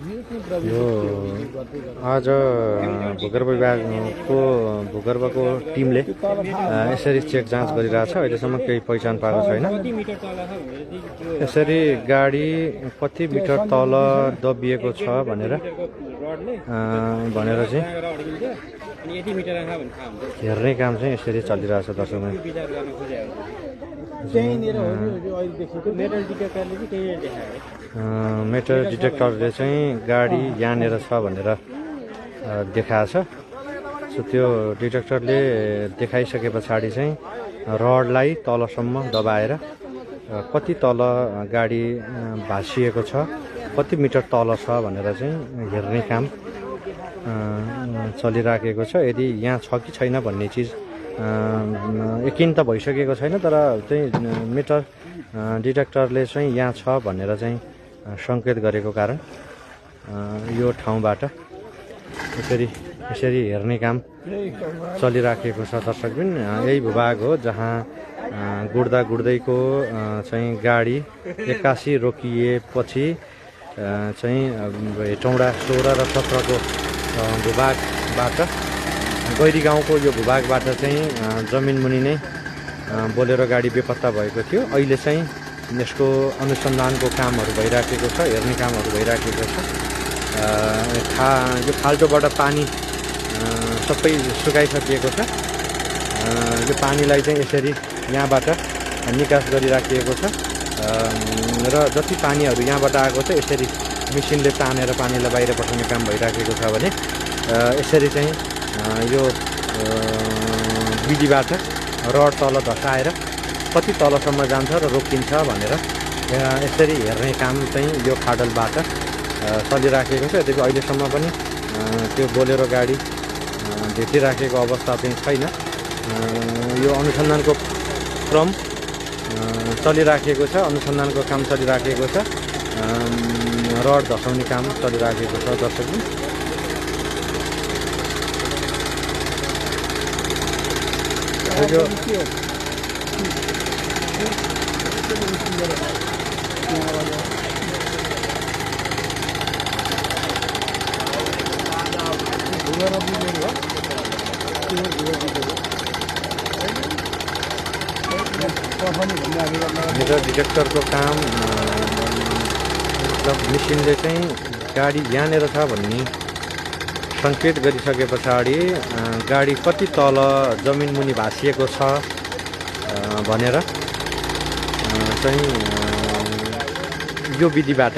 यो आज भूगर्भ विभागको भूगर्भको टिमले यसरी चेक जाँच गरिरहेछ। अहिलेसम्म केही पहिचान पाएको छैन। यसरी गाडी कति मिटर तल दबिएको छ भनेर चाहिँ हेर्ने काम चाहिँ यसरी चलिरहेछ दर्शकमा। मेटल डिटेक्टरले चाहिँ गाडी यहाँनिर छ भनेर देखाएछ। सो त्यो डिटेक्टरले देखाइसके पछाडि चाहिँ रडलाई तलसम्म दबाएर कति तल गाडी भाँसिएको छ, कति मिटर तल छ भनेर चाहिँ हेर्ने काम चलिराखेको छ। यदि यहाँ छ कि छैन भन्ने चिज यकिन त भइसकेको छैन, तर चाहिँ मिटर डिटेक्टरले चाहिँ यहाँ छ भनेर चाहिँ सङ्केत गरेको कारण यो ठाउँबाट यसरी हेर्ने काम चलिराखेको छ। दर्शकबिन यही भूभाग हो जहाँ गुड्दैको चाहिँ गाडी 81 रोकिएपछि चाहिँ हेटौँडा 16 र 17 को भूभागबाट गैरी गाउँको यो भूभागबाट चाहिँ जमिन मुनि नै बोलेरो गाडी बेपत्ता भएको थियो। अहिले चाहिँ यसको अनुसन्धानको कामहरू भइराखेको छ, हेर्ने कामहरू भइराखेको छ। यो खाल्टोबाट पानी सबै सुकाइसकिएको छ। यो पानीलाई चाहिँ यसरी यहाँबाट निकास गरिराखिएको छ र जति पानीहरू यहाँबाट आएको छ यसरी मेसिनले तानेर पानीलाई बाहिर पठाउने काम भइराखेको छ भने यसरी चाहिँ यो विधिबाट रड तल धसाएर कति तलसम्म जान्छ र रोकिन्छ भनेर यसरी हेर्ने काम चाहिँ यो खाडलबाट चलिराखेको छ। यद्यपि अहिलेसम्म पनि त्यो बोलेरो गाडी भेटिराखेको अवस्था चाहिँ छैन। यो अनुसन्धानको क्रम चलिराखेको छ, अनुसन्धानको काम चलिराखेको छ, रड धसाउने काम चलिराखेको छ। दर्शकले यो मिटर डिटेक्टरको काम मतलब मेसिनले चाहिँ गाडी यहाँनिर छ भन्ने सङ्केत गरिसके पछाडि गाडी कति तल जमिन मुनि भाँसिएको छ भनेर चाहिँ यो विधिबाट